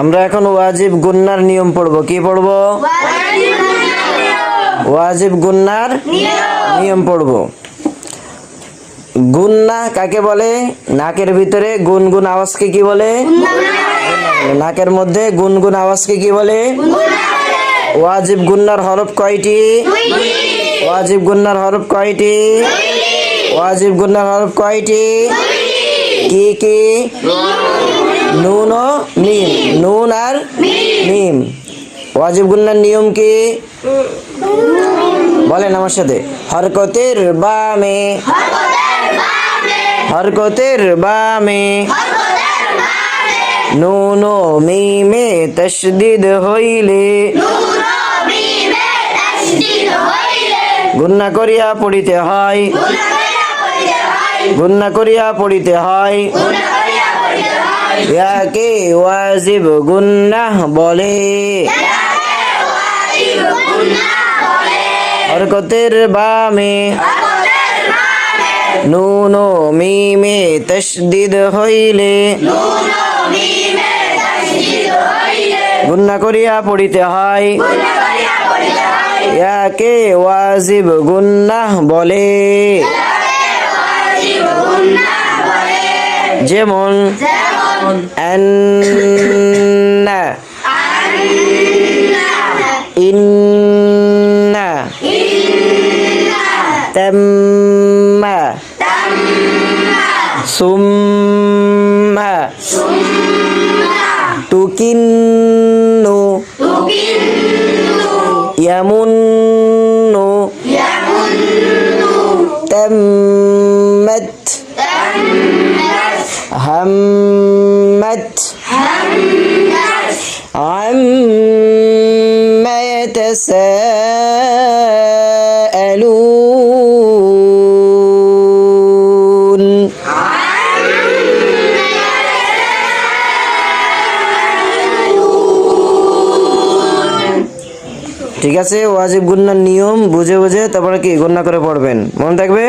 আমরা এখন ওয়াজিব গুন্নার নিয়ম পড়বো। কি পড়বো? ওয়াজিব গুন্নার নিয়ম পড়বো। গুন্না কাকে বলে? নাকের ভিতরে গুনগুন আওয়াজকে কি বলে? নাকের মধ্যে গুনগুন আওয়াজকে কি বলে? ওয়াজিব গুন্নার হরফ কয়টি? ওয়াজিব গুন্নার হরফ কয়টি? ওয়াজিব গুন্নার হরফ কয়টি? কি কি? নুন ও মিম। নুন আর মিম। ওয়াজিব গুন্নার নিয়ম কি বলেন আমার সাথে? হরকতের বামে, হরকতের বামে নুন ও মিমে তাশদীদ হইলে গুন্না করিয়া পড়িতে হয়, গুন্না করিয়া পড়িতে হয়। ইয়াকে ওয়াজিব গুন্নাহ বলে। হরকতের বামে নুন ও মিমে তাশদীদ হইলে গুন্না করিয়া পড়িতে হয়। ইয়াকে ওয়াজিব গুন্নাহ বলে। যেমন আন্না, ইন্না, তাম্মা, সুম্মা, তুকিন্নু, ইয়ামুন্নু, তাম্মাত, হাম্মাত, আম্মা ইয়াতাসাআলুন। ঠিক আছে, ওয়াজিব গুন্নার নিয়ম বুঝে বুঝে তারপরে কি গুন্না করে পড়বেন, মনে থাকবে।